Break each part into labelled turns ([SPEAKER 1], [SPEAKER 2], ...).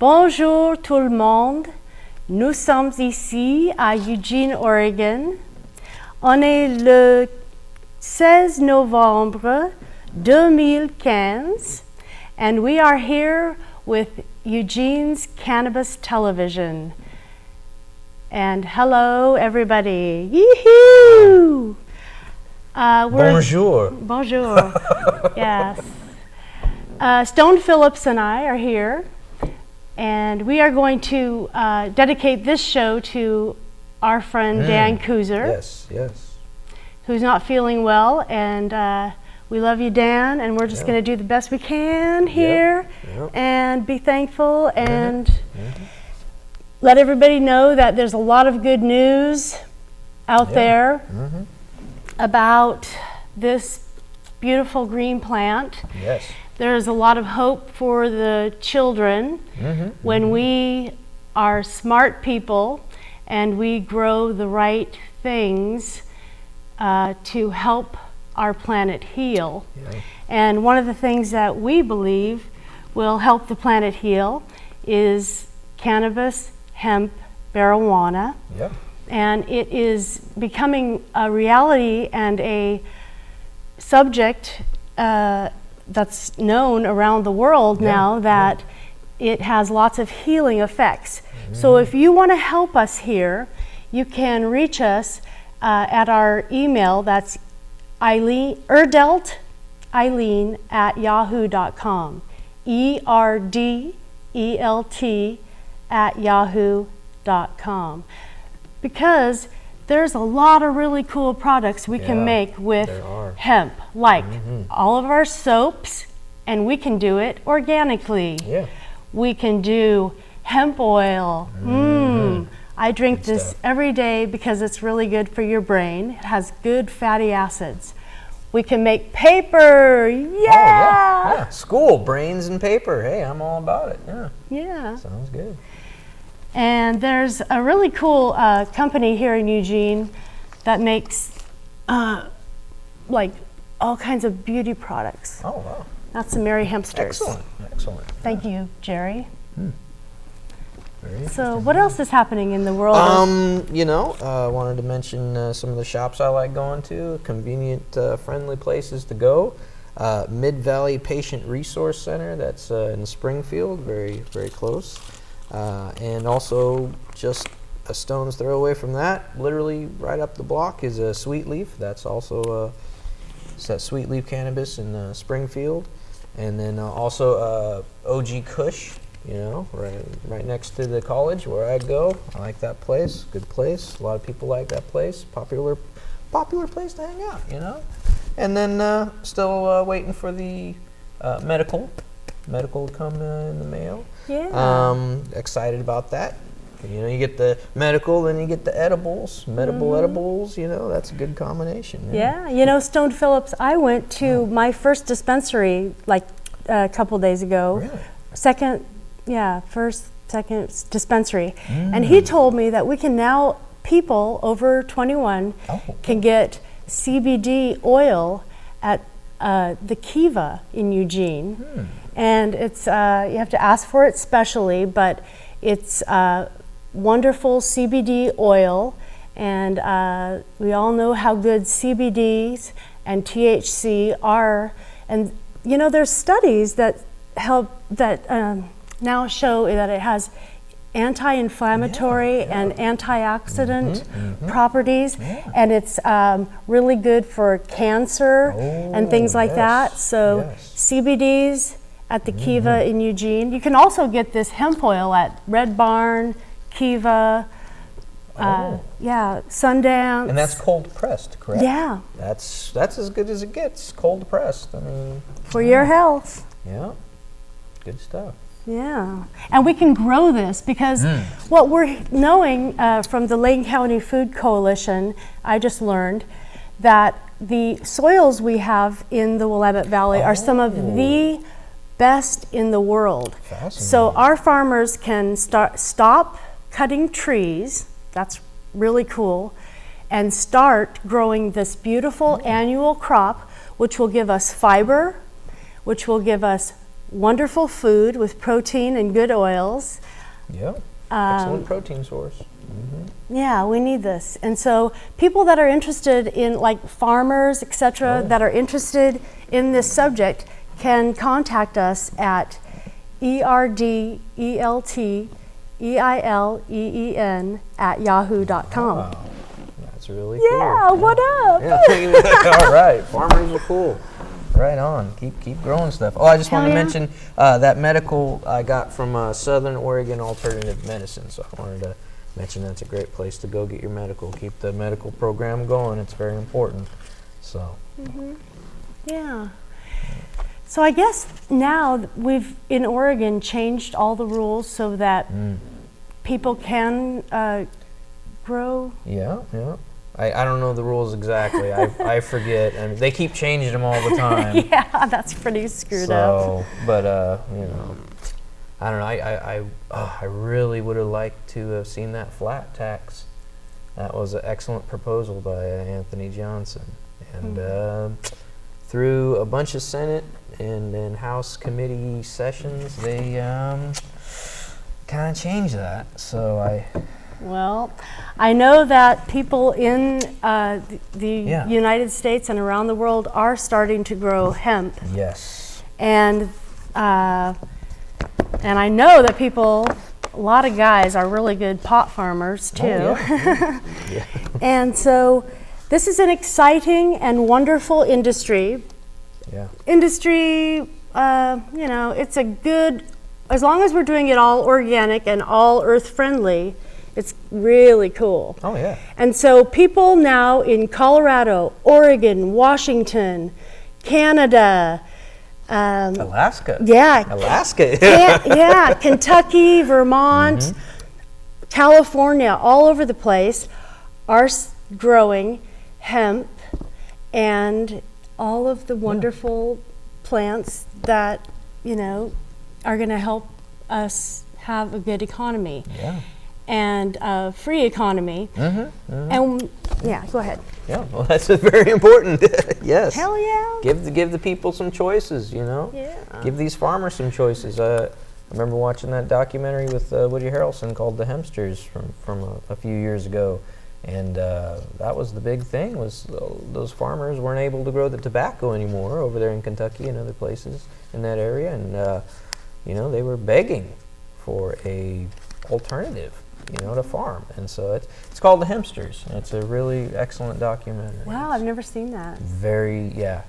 [SPEAKER 1] Bonjour tout le monde. Nous sommes ici à Eugene, Oregon. On est le 16 novembre 2015, and we are here with Eugene's Cannabis Television. And hello, everybody. Yee-hoo!
[SPEAKER 2] Bonjour.
[SPEAKER 1] Bonjour. Yes. Stone Phillips and I are here, and we are going to dedicate this show to our friend Dan Kuzer.
[SPEAKER 2] Yes, yes.
[SPEAKER 1] Who's not feeling well, and we love you, Dan, and we're just going to do the best we can here and be thankful and let everybody know that there's a lot of good news out there about this beautiful green plant.
[SPEAKER 2] Yes.
[SPEAKER 1] There's a lot of hope for the children when we are smart people and we grow the right things to help our planet heal. Yeah. And one of the things that we believe will help the planet heal is cannabis, hemp, marijuana.
[SPEAKER 2] Yeah. And
[SPEAKER 1] it is becoming a reality and a subject that's known around the world now that it has lots of healing effects. So if you want to help us here, you can reach us at our email. That's Eileen at yahoo.com. ERDELT@yahoo.com. Because there's a lot of really cool products we can make with hemp, like all of our soaps, and we can do it organically.
[SPEAKER 2] Yeah.
[SPEAKER 1] We can do hemp oil. I drink this every day because it's really good for your brain. It has good fatty acids. We can make paper. Yeah.
[SPEAKER 2] School, brains and paper. Hey, I'm all about it.
[SPEAKER 1] Yeah.
[SPEAKER 2] Sounds good.
[SPEAKER 1] And there's a really cool company here in Eugene that makes like all kinds of beauty products.
[SPEAKER 2] Oh, wow.
[SPEAKER 1] That's the Merry Hempsters.
[SPEAKER 2] Excellent, excellent.
[SPEAKER 1] Thank you, Jerry. So what else is happening in the world?
[SPEAKER 2] You know, I wanted to mention some of the shops I like going to, convenient, friendly places to go. Mid-Valley Patient Resource Center, that's in Springfield, very, very close. And also just a stone's throw away from that, literally right up the block, is a Sweet Leaf. That's also it's that Sweet Leaf Cannabis in Springfield. And then also OG Kush, you know, right next to the college where I go. I like that place. Good place. A lot of people like that place. Popular place to hang out, you know. And then still waiting for the medical to come in the mail.
[SPEAKER 1] Yeah.
[SPEAKER 2] Excited about that. You know, you get the medical, then you get the edibles. Edibles, you know, that's a good combination.
[SPEAKER 1] Yeah, you know, Stone Phillips, I went to my first dispensary like a couple days ago.
[SPEAKER 2] Really?
[SPEAKER 1] Second dispensary. And he told me that we can now, people over 21 can get CBD oil at the Kiva in Eugene. And it's you have to ask for it specially, but it's wonderful CBD oil, and we all know how good CBDs and THC are. And you know, there's studies that now show that it has anti-inflammatory and antioxidant properties, and it's really good for cancer and things like that. So CBDs at the Kiva in Eugene. You can also get this hemp oil at Red Barn, Kiva, Sundance.
[SPEAKER 2] And that's cold pressed, correct?
[SPEAKER 1] Yeah.
[SPEAKER 2] That's as good as it gets, cold pressed. I mean,
[SPEAKER 1] for your health.
[SPEAKER 2] Yeah. Good stuff.
[SPEAKER 1] Yeah, and we can grow this because what we're knowing from the Lane County Food Coalition, I just learned that the soils we have in the Willamette Valley are some of the best in the world. So our farmers can stop cutting trees, that's really cool, and start growing this beautiful annual crop, which will give us fiber, which will give us wonderful food with protein and good oils.
[SPEAKER 2] Yeah, excellent protein source.
[SPEAKER 1] Yeah, we need this. And so people that are interested in, like farmers, etc., that are interested in this subject can contact us at erdelteileen@yahoo.com.
[SPEAKER 2] Wow, that's really cool.
[SPEAKER 1] Yeah, what up?
[SPEAKER 2] Yeah. All right, farmers are cool. Right on. Keep growing stuff. Oh, I just wanted to mention that medical I got from Southern Oregon Alternative Medicine. So I wanted to mention that's a great place to go get your medical. Keep the medical program going. It's very important. So.
[SPEAKER 1] Yeah. So I guess now we've in Oregon changed all the rules so that people can grow.
[SPEAKER 2] Yeah. I don't know the rules exactly. I forget, and they keep changing them all the time.
[SPEAKER 1] Yeah, that's pretty screwed up.
[SPEAKER 2] But you know, I don't know. I really would have liked to have seen that flat tax. That was an excellent proposal by Anthony Johnson, and through a bunch of Senate and House committee sessions, they kind of changed that. So
[SPEAKER 1] Well, I know that people in the United States and around the world are starting to grow hemp.
[SPEAKER 2] Yes.
[SPEAKER 1] And I know that people, a lot of guys are really good pot farmers too.
[SPEAKER 2] Oh, yeah.
[SPEAKER 1] And so this is an exciting and wonderful industry.
[SPEAKER 2] Yeah.
[SPEAKER 1] Industry, you know, it's a good, as long as we're doing it all organic and all earth friendly, it's really cool.
[SPEAKER 2] Oh, yeah.
[SPEAKER 1] And so people now in Colorado, Oregon, Washington, Canada,
[SPEAKER 2] Alaska.
[SPEAKER 1] Yeah.
[SPEAKER 2] Alaska.
[SPEAKER 1] Yeah, Kentucky, Vermont, California, all over the place are growing hemp and all of the wonderful plants that, you know, are going to help us have a good economy.
[SPEAKER 2] Yeah.
[SPEAKER 1] And a free economy. And yeah, go ahead.
[SPEAKER 2] Yeah, well, that's very important. Yes.
[SPEAKER 1] Hell yeah.
[SPEAKER 2] Give the people some choices, you know?
[SPEAKER 1] Yeah.
[SPEAKER 2] Give these farmers some choices. I remember watching that documentary with Woody Harrelson called The Hempsters from a few years ago. And that was the big thing, was those farmers weren't able to grow the tobacco anymore over there in Kentucky and other places in that area. And, you know, they were begging for a alternative, you know, to farm. And so it's called The Hempsters. And it's a really excellent documentary.
[SPEAKER 1] Wow, I've never seen that.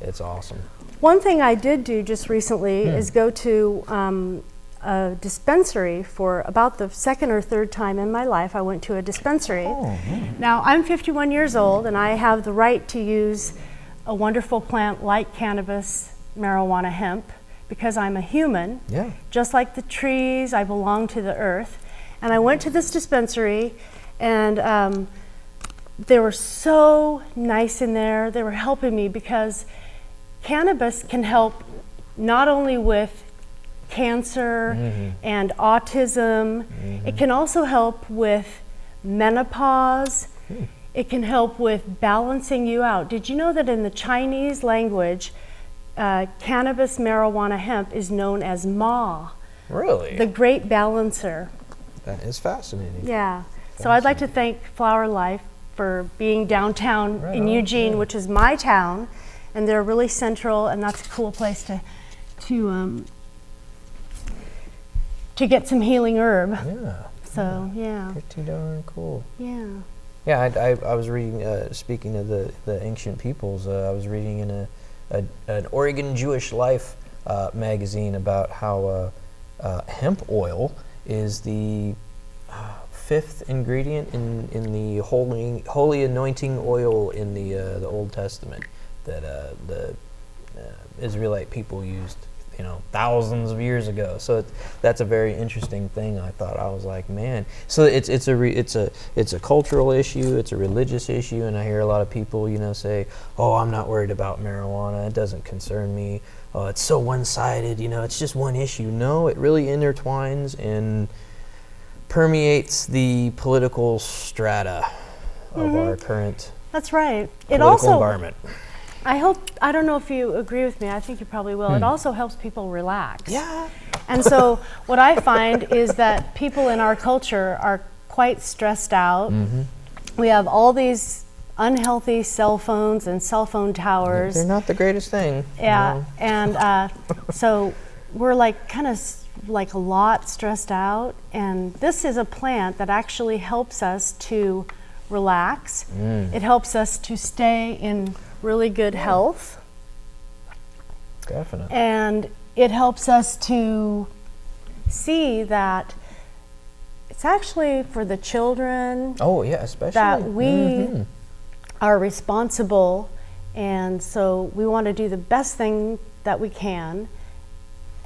[SPEAKER 2] It's awesome.
[SPEAKER 1] One thing I did do just recently is go to a dispensary for about the second or third time in my life. I went to a dispensary. Now, I'm 51 years old and I have the right to use a wonderful plant like cannabis, marijuana, hemp, because I'm a human.
[SPEAKER 2] Yeah.
[SPEAKER 1] Just like the trees, I belong to the earth. And I went to this dispensary and they were so nice in there. They were helping me because cannabis can help not only with cancer and autism, it can also help with menopause. It can help with balancing you out. Did you know that in the Chinese language, cannabis, marijuana, hemp is known as Ma?
[SPEAKER 2] Really?
[SPEAKER 1] The great balancer.
[SPEAKER 2] That is fascinating.
[SPEAKER 1] Yeah. So I'd like to thank Flower Life for being downtown in Eugene, which is my town, and they're really central, and that's a cool place to get some healing herb.
[SPEAKER 2] Yeah.
[SPEAKER 1] So yeah.
[SPEAKER 2] Pretty darn cool.
[SPEAKER 1] Yeah.
[SPEAKER 2] Yeah, I was reading. Speaking of the ancient peoples, I was reading in an Oregon Jewish Life magazine about how hemp oil is the fifth ingredient in the holy anointing oil in the Old Testament that the Israelite people used, you know, thousands of years ago. So that's a very interesting thing. I thought, I was like, man. So it's a cultural issue, it's a religious issue, and I hear a lot of people, you know, say, oh, I'm not worried about marijuana, it doesn't concern me. Oh, it's so one-sided, you know, it's just one issue. No, it really intertwines and permeates the political strata of our current
[SPEAKER 1] That's right.
[SPEAKER 2] political environment.
[SPEAKER 1] I don't know if you agree with me, I think you probably will. It also helps people relax.
[SPEAKER 2] Yeah.
[SPEAKER 1] And so what I find is that people in our culture are quite stressed out. We have all these unhealthy cell phones and cell phone towers.
[SPEAKER 2] They're not the greatest thing.
[SPEAKER 1] Yeah,
[SPEAKER 2] No.
[SPEAKER 1] and so we're like kind of like a lot stressed out, and this is a plant that actually helps us to relax. It helps us to stay in really good health.
[SPEAKER 2] Definitely.
[SPEAKER 1] And it helps us to see that it's actually for the children.
[SPEAKER 2] Oh yeah, especially
[SPEAKER 1] That we are responsible, and so we want to do the best thing that we can,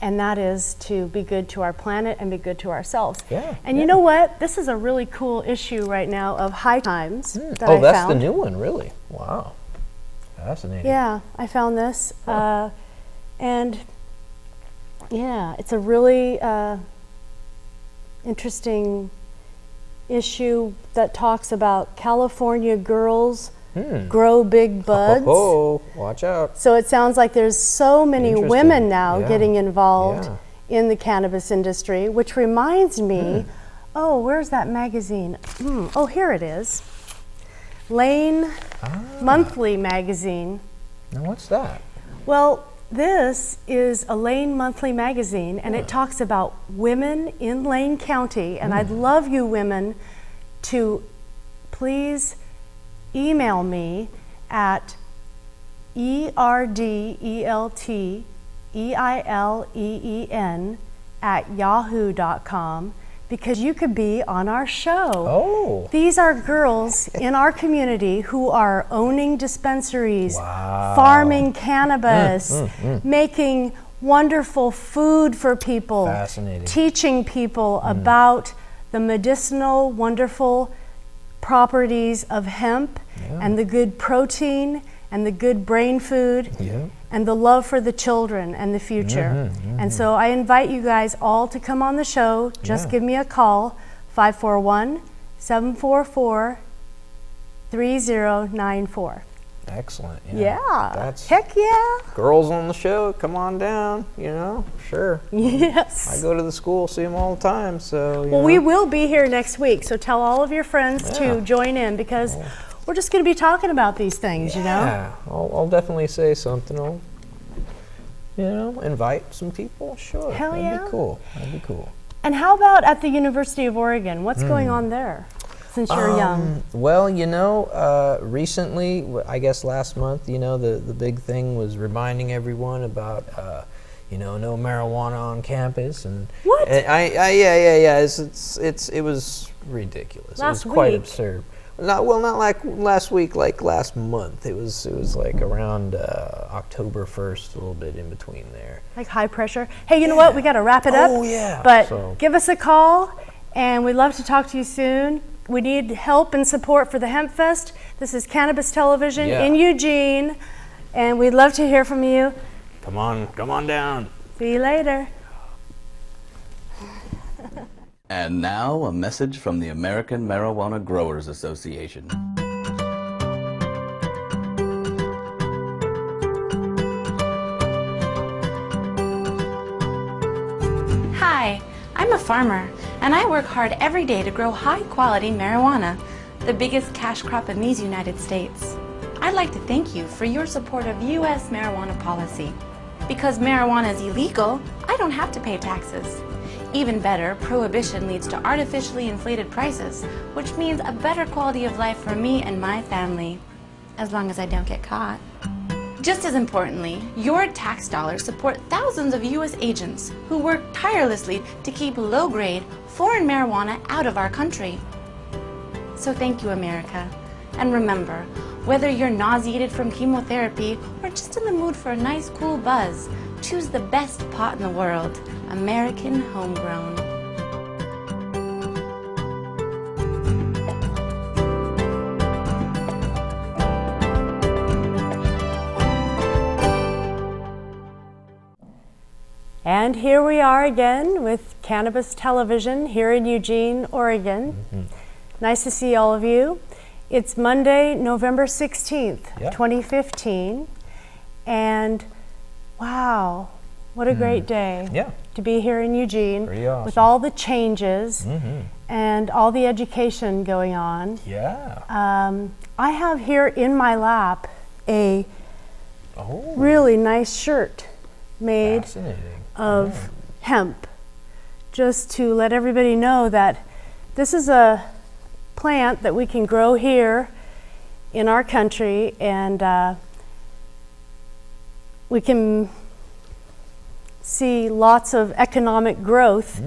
[SPEAKER 1] and that is to be good to our planet and be good to ourselves.
[SPEAKER 2] Yeah.
[SPEAKER 1] And you know what? This is a really cool issue right now of high times that I
[SPEAKER 2] Oh, that's
[SPEAKER 1] found.
[SPEAKER 2] the new one, really? Wow. Fascinating.
[SPEAKER 1] Yeah, I found this. And yeah, it's a really interesting issue that talks about California girls grow big buds.
[SPEAKER 2] Oh, watch out.
[SPEAKER 1] So it sounds like there's so many
[SPEAKER 2] Interesting.
[SPEAKER 1] women now
[SPEAKER 2] Yeah.
[SPEAKER 1] getting involved
[SPEAKER 2] Yeah.
[SPEAKER 1] in the cannabis industry, which reminds me, oh, where's that magazine? Oh, here it is. Lane Monthly magazine.
[SPEAKER 2] Now what's that?
[SPEAKER 1] Well, this is a Lane Monthly magazine, and it talks about women in Lane County, and I'd love you women to please email me at erdleeleen@yahoo.com, because you could be on our show.
[SPEAKER 2] Oh.
[SPEAKER 1] These are girls in our community who are owning dispensaries,
[SPEAKER 2] Wow.
[SPEAKER 1] farming cannabis, making wonderful food for people,
[SPEAKER 2] Fascinating.
[SPEAKER 1] teaching people about the medicinal, wonderful properties of hemp and the good protein and the good brain food and the love for the children and the future. And so I invite you guys all to come on the show. Just give me a call, 541-744-3094.
[SPEAKER 2] Excellent.
[SPEAKER 1] Yeah.
[SPEAKER 2] That's
[SPEAKER 1] Heck yeah.
[SPEAKER 2] girls on the show. Come on down. You know, sure.
[SPEAKER 1] Yes.
[SPEAKER 2] I go to the school, see them all the time. So. You
[SPEAKER 1] Well,
[SPEAKER 2] know.
[SPEAKER 1] we will be here next week, so tell all of your friends to join in, because we're just going to be talking about these things, you know?
[SPEAKER 2] Yeah, I'll definitely say something. I'll, invite some people. Sure.
[SPEAKER 1] Hell
[SPEAKER 2] That'd
[SPEAKER 1] yeah.
[SPEAKER 2] be cool. That'd be cool.
[SPEAKER 1] And how about at the University of Oregon? What's going on there, since you're young?
[SPEAKER 2] Well, recently, I guess last month, the big thing was reminding everyone about, no marijuana on campus, and
[SPEAKER 1] What?
[SPEAKER 2] Yeah. It was ridiculous.
[SPEAKER 1] Last
[SPEAKER 2] it was quite
[SPEAKER 1] week?
[SPEAKER 2] absurd. Not like last week, like last month. It was like around October 1st, a little bit in between there.
[SPEAKER 1] Like high pressure? Hey, you know what? We got to wrap it up.
[SPEAKER 2] Oh, yeah.
[SPEAKER 1] But
[SPEAKER 2] So-
[SPEAKER 1] give us a call, and we'd love to talk to you soon. We need help and support for the Hemp Fest. This is Cannabis Television in Eugene, and we'd love to hear from you.
[SPEAKER 2] Come on down.
[SPEAKER 1] See you later.
[SPEAKER 3] And now, a message from the American Marijuana Growers Association.
[SPEAKER 4] Hi, I'm a farmer, and I work hard every day to grow high-quality marijuana, the biggest cash crop in these United States. I'd like to thank you for your support of U.S. marijuana policy. Because marijuana is illegal, I don't have to pay taxes. Even better, prohibition leads to artificially inflated prices, which means a better quality of life for me and my family, as long as I don't get caught. Just as importantly, your tax dollars support thousands of U.S. agents who work tirelessly to keep low-grade, foreign marijuana out of our country. So thank you, America. And remember, whether you're nauseated from chemotherapy or just in the mood for a nice cool buzz, choose the best pot in the world, American homegrown.
[SPEAKER 1] And here we are again with Cannabis Television here in Eugene, Oregon. Nice to see all of you. It's Monday, November 16th, 2015, And wow, what a great day
[SPEAKER 2] Yeah.
[SPEAKER 1] to be here in Eugene
[SPEAKER 2] Pretty awesome.
[SPEAKER 1] with all the changes and all the education going on.
[SPEAKER 2] Yeah.
[SPEAKER 1] I have here in my lap a really nice shirt made
[SPEAKER 2] Fascinating.
[SPEAKER 1] of hemp, just to let everybody know that this is a plant that we can grow here in our country, and we can see lots of economic growth,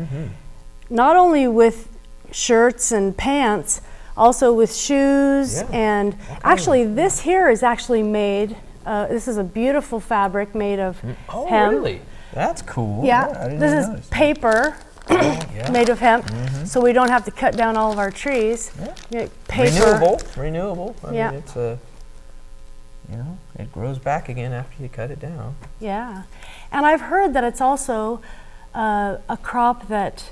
[SPEAKER 1] not only with shirts and pants, also with shoes.
[SPEAKER 2] Yeah.
[SPEAKER 1] And actually this here is actually made, this is a beautiful fabric made of hemp.
[SPEAKER 2] Really? That's cool.
[SPEAKER 1] Yeah,
[SPEAKER 2] I didn't
[SPEAKER 1] this
[SPEAKER 2] notice
[SPEAKER 1] is
[SPEAKER 2] that.
[SPEAKER 1] paper made of hemp, so we don't have to cut down all of our trees. Paper.
[SPEAKER 2] Renewable. I
[SPEAKER 1] Yeah.
[SPEAKER 2] mean, it's it grows back again after you cut it down.
[SPEAKER 1] Yeah, and I've heard that it's also a crop that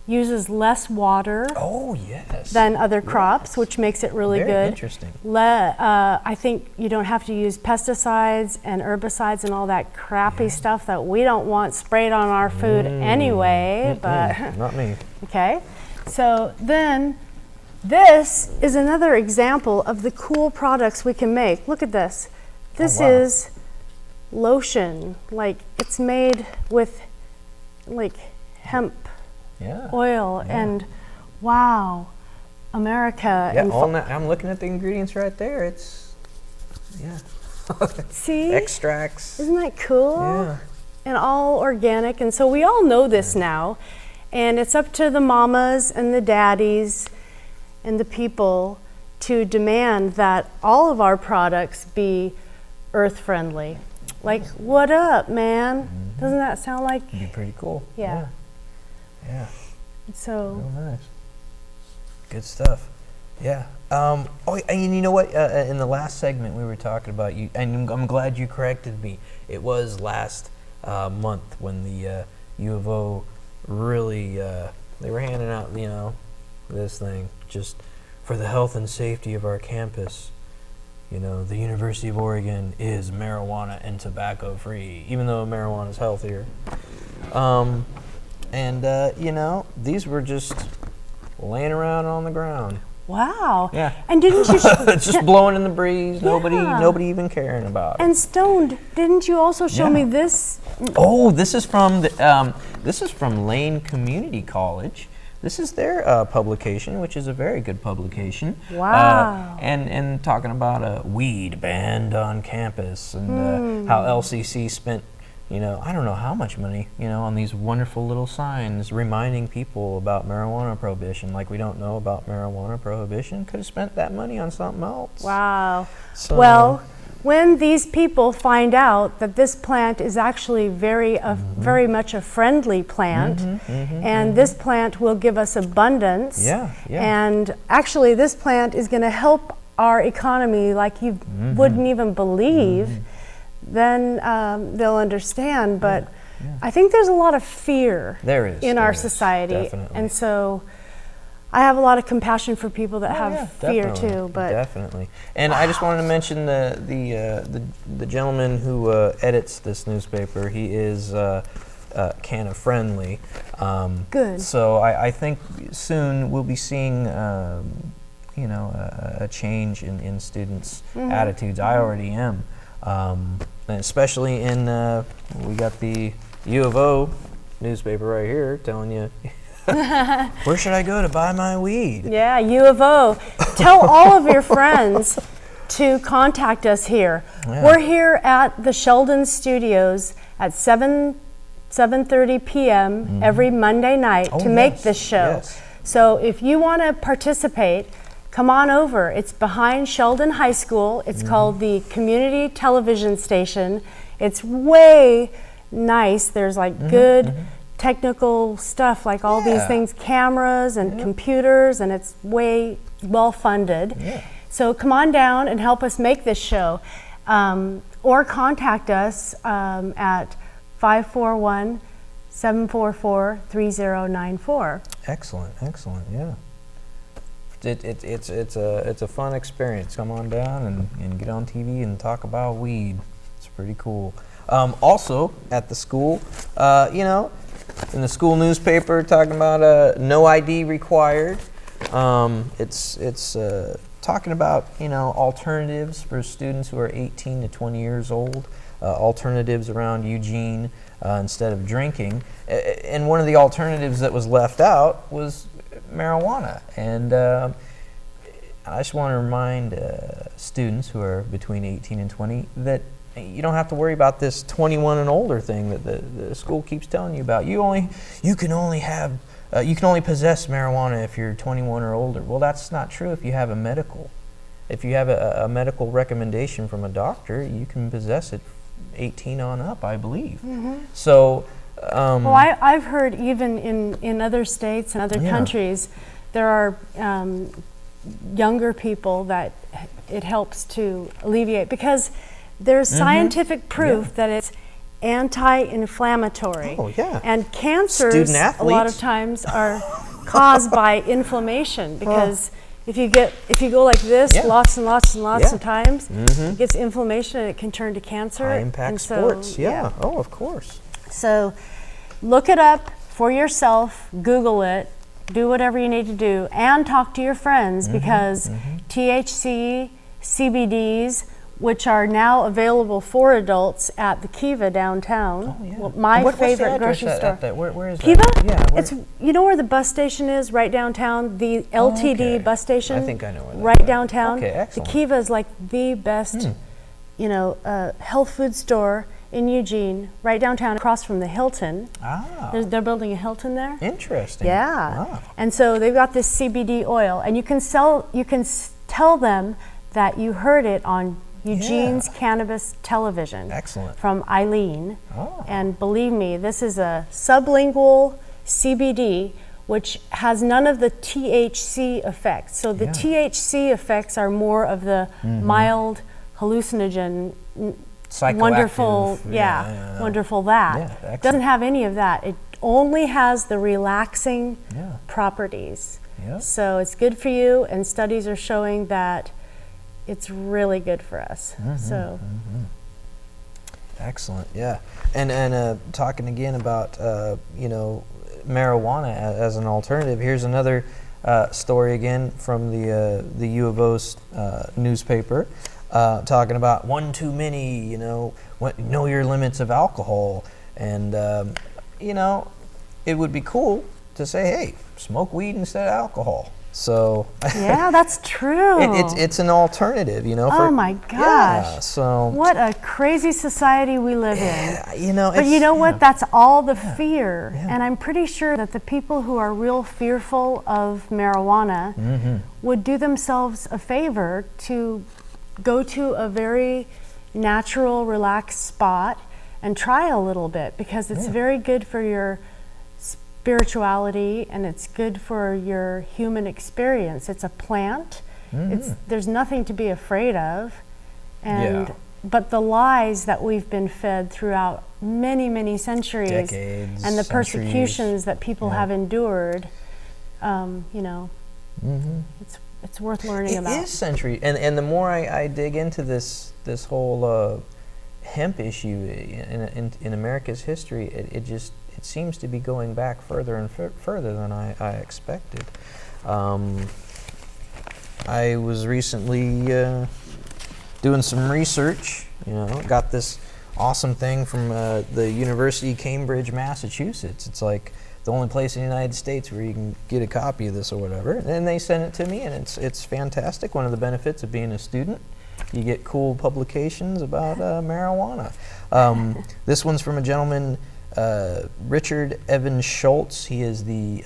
[SPEAKER 1] uses less water
[SPEAKER 2] Oh, yes.
[SPEAKER 1] than other crops, which makes it really
[SPEAKER 2] Very
[SPEAKER 1] good.
[SPEAKER 2] interesting.
[SPEAKER 1] I think you don't have to use pesticides and herbicides and all that crappy stuff that we don't want sprayed on our food anyway. But
[SPEAKER 2] Not me.
[SPEAKER 1] okay, so then this is another example of the cool products we can make. Look at this. This
[SPEAKER 2] wow.
[SPEAKER 1] is lotion. Like, it's made with like hemp
[SPEAKER 2] Yeah.
[SPEAKER 1] oil, and wow, America.
[SPEAKER 2] Yeah,
[SPEAKER 1] and
[SPEAKER 2] I'm looking at the ingredients right there. It's,
[SPEAKER 1] see,
[SPEAKER 2] extracts.
[SPEAKER 1] isn't that cool?
[SPEAKER 2] Yeah.
[SPEAKER 1] And all organic. And so we all know this now, and it's up to the mamas and the daddies and the people to demand that all of our products be earth friendly. Like, what up, man? Doesn't that sound like?
[SPEAKER 2] It'd be pretty cool.
[SPEAKER 1] Yeah.
[SPEAKER 2] Yeah.
[SPEAKER 1] So
[SPEAKER 2] Real nice. Good stuff. Yeah. And you know what? In the last segment we were talking about you, and I'm glad you corrected me. It was last month when the U of O really they were handing out, this thing just for the health and safety of our campus. The University of Oregon is marijuana and tobacco free, even though marijuana is healthier. These were just laying around on the ground.
[SPEAKER 1] wow.
[SPEAKER 2] Yeah.
[SPEAKER 1] And didn't you?
[SPEAKER 2] It's just blowing in the breeze. Nobody even caring about it.
[SPEAKER 1] And stoned. Didn't you also show me this?
[SPEAKER 2] Oh, this is from Lane Community College. This is their publication, which is a very good publication.
[SPEAKER 1] Wow.
[SPEAKER 2] And talking about weed banned on campus, and how LCC spent, I don't know how much money, on these wonderful little signs reminding people about marijuana prohibition. Like, we don't know about marijuana prohibition. Could have spent that money on something else.
[SPEAKER 1] Wow.
[SPEAKER 2] So,
[SPEAKER 1] Well, when these people find out that this plant is actually very much a friendly plant, and this plant will give us abundance,
[SPEAKER 2] Yeah.
[SPEAKER 1] and actually this plant is going to help our economy like you wouldn't even believe, then they'll understand. But I think there's a lot of fear in our society,
[SPEAKER 2] definitely.
[SPEAKER 1] and so I have a lot of compassion for people that have fear
[SPEAKER 2] definitely,
[SPEAKER 1] too. But
[SPEAKER 2] definitely. And I just wanted to mention the gentleman who edits this newspaper. He is canna friendly.
[SPEAKER 1] Good.
[SPEAKER 2] So I think soon we'll be seeing a change in students' attitudes. I already am, and especially in we got the U of O newspaper right here telling you. Where should I go to buy my weed?
[SPEAKER 1] yeah, U of O. Tell all of your friends to contact us here.
[SPEAKER 2] Yeah.
[SPEAKER 1] We're here at the Sheldon Studios at 7:30 p.m. every Monday night to make this show.
[SPEAKER 2] Yes.
[SPEAKER 1] So if you want to participate, come on over. It's behind Sheldon High School. It's called the Community Television Station. It's way nice. There's like good technical stuff, like all these things, cameras and computers, and it's way well funded. So come on down and help us make this show, or contact us at 541-744-3094.
[SPEAKER 2] Excellent, yeah. It's a fun experience. Come on down and get on TV and talk about weed. It's pretty cool. Also, at the school, you know, in the school newspaper, talking about no ID required. It's talking about, you know, alternatives for students who are 18 to 20 years old, alternatives around Eugene instead of drinking. And one of the alternatives that was left out was marijuana. And I just want to remind students who are between 18 and 20 that you don't have to worry about this 21 and older thing that the school keeps telling you about. You can only possess marijuana if you're 21 or older. Well, that's not true if you have a medical. If you have a medical recommendation from a doctor, you can possess it 18 on up, I believe. So,
[SPEAKER 1] well, I've heard even in other states and other countries, there are younger people that it helps to alleviate, because there's scientific proof that it's anti-inflammatory.
[SPEAKER 2] Oh, yeah.
[SPEAKER 1] And cancers a lot of times are caused by inflammation, because if you go like this lots and lots and lots of times, it gets inflammation and it can turn to cancer.
[SPEAKER 2] High impact sports, Oh, of course.
[SPEAKER 1] So look it up for yourself, Google it, do whatever you need to do, and talk to your friends, because THC, CBDs, which are now available for adults at the Kiva downtown. Well, my favorite grocery store.
[SPEAKER 2] Where is
[SPEAKER 1] Kiva?
[SPEAKER 2] that? Yeah,
[SPEAKER 1] it's, you know where the bus station is, right downtown, the LTD bus station.
[SPEAKER 2] I think I know where that is.
[SPEAKER 1] Right downtown.
[SPEAKER 2] Okay, excellent.
[SPEAKER 1] The Kiva is like the best, you know, health food store in Eugene, right downtown, across from the Hilton. They're building a Hilton there.
[SPEAKER 2] Interesting.
[SPEAKER 1] Yeah.
[SPEAKER 2] Wow.
[SPEAKER 1] And so they've got this CBD oil, and you can tell them that you heard it on Eugene's Cannabis Television.
[SPEAKER 2] Excellent.
[SPEAKER 1] From Eileen. And believe me, this is a sublingual CBD which has none of the THC effects. So the THC effects are more of the mild hallucinogen, wonderful, wonderful that. It doesn't have any of that. It only has the relaxing properties. So it's good for you, and studies are showing that it's really good for us.
[SPEAKER 2] Excellent, yeah. And talking again about you know, marijuana as an alternative, here's another story again from the U of O's newspaper, talking about one too many, you know your limits of alcohol, and you know, it would be cool to say, hey, smoke weed instead of alcohol. So
[SPEAKER 1] yeah, that's true.
[SPEAKER 2] It's an alternative, you know.
[SPEAKER 1] Oh my gosh!
[SPEAKER 2] Yeah, so
[SPEAKER 1] what a crazy society we live in.
[SPEAKER 2] You know,
[SPEAKER 1] but you know what? That's all the fear, and I'm pretty sure that the people who are real fearful of marijuana would do themselves a favor to go to a very natural, relaxed spot and try a little bit, because it's very good for your spirituality, and it's good for your human experience. It's a plant. There's nothing to be afraid of, and but the lies that we've been fed throughout many centuries,
[SPEAKER 2] decades,
[SPEAKER 1] and the persecutions that people have endured, you know, it's worth learning about.
[SPEAKER 2] It is centuries, and the more I dig into this whole hemp issue in America's history, it seems to be going back further and further than I expected. I was recently doing some research, you know, got this awesome thing from the University of Cambridge, Massachusetts. It's like the only place in the United States where you can get a copy of this or whatever. And they sent it to me, and it's fantastic. One of the benefits of being a student, you get cool publications about marijuana. This one's from a gentleman, Richard Evan Schultz. He is the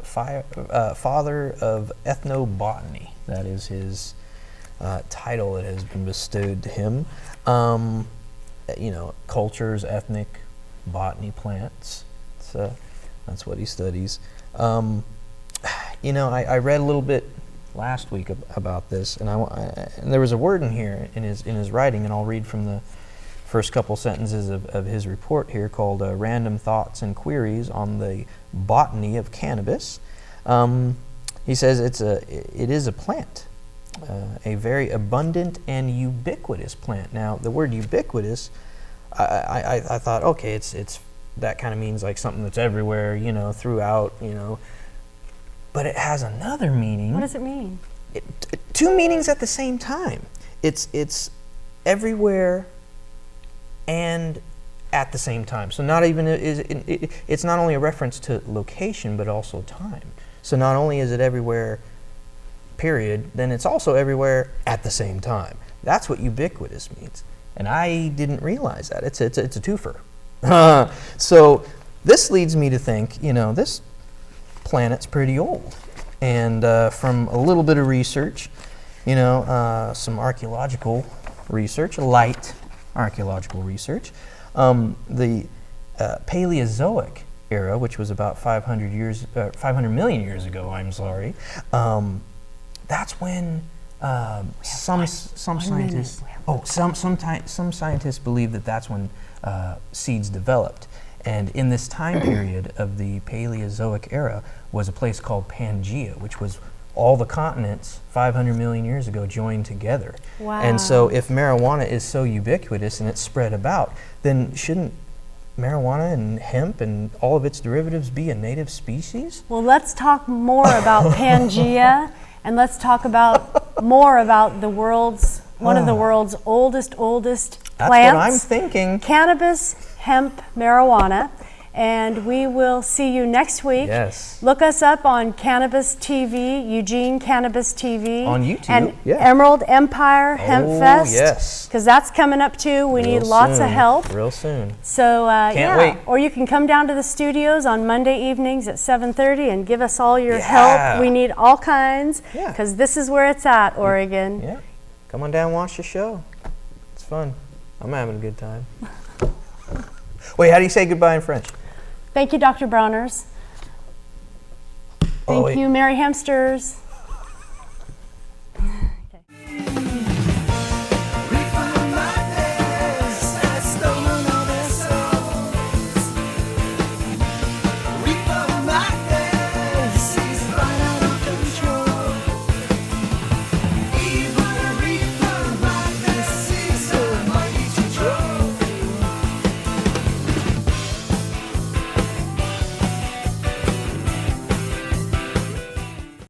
[SPEAKER 2] father of ethnobotany. That is his title that has been bestowed to him. You know, cultures, ethnic, botany, plants. That's what he studies. You know, I read a little bit last week about this, and and there was a word in here in his writing, and I'll read from the first couple sentences of his report here, called Random Thoughts and Queries on the Botany of Cannabis. He says it is a plant. a very abundant and ubiquitous plant. Now, the word ubiquitous, I thought, okay, it's that kind of means like something that's everywhere, you know, throughout, you know. But it has another meaning.
[SPEAKER 1] What does it mean?
[SPEAKER 2] Two meanings at the same time. It's everywhere and at the same time. So not even it's not only a reference to location, but also time. So not only is it everywhere, period, then it's also everywhere at the same time. That's what ubiquitous means. And I didn't realize that. It's a twofer. So this leads me to think, you know, this planet's pretty old. And from a little bit of research, you know, some archaeological research, light archaeological research, the Paleozoic era, which was about 500 million years ago, I'm sorry, that's when some scientists believe that that's when seeds developed. And in this time period of the Paleozoic era was a place called Pangaea, which was all the continents 500 million years ago joined together.
[SPEAKER 1] Wow.
[SPEAKER 2] And so if marijuana is so ubiquitous and it's spread about, then shouldn't marijuana and hemp and all of its derivatives be a native species?
[SPEAKER 1] Well, let's talk more about Pangaea, and let's talk about more about the world's one of the world's oldest plants.
[SPEAKER 2] That's what I'm thinking.
[SPEAKER 1] Cannabis, hemp, marijuana. And we will see you next week.
[SPEAKER 2] Yes.
[SPEAKER 1] Look us up on Cannabis TV, Eugene Cannabis TV.
[SPEAKER 2] On YouTube,
[SPEAKER 1] and
[SPEAKER 2] yeah.
[SPEAKER 1] Emerald Empire Hemp Fest.
[SPEAKER 2] Yes.
[SPEAKER 1] Because that's coming up too. We need lots of help.
[SPEAKER 2] Real soon.
[SPEAKER 1] So
[SPEAKER 2] Can't wait.
[SPEAKER 1] Or you can come down to the studios on Monday evenings at 7:30 and give us all your
[SPEAKER 2] Yeah.
[SPEAKER 1] help. We need all kinds.
[SPEAKER 2] Yeah.
[SPEAKER 1] Because this is where it's at, Oregon.
[SPEAKER 2] Yeah. Come on down and watch the show. It's fun. I'm having a good time. Wait, how do you say goodbye in French?
[SPEAKER 1] Thank you, Dr. Browners. Thank
[SPEAKER 2] wait.
[SPEAKER 1] you, Merry Hamsters.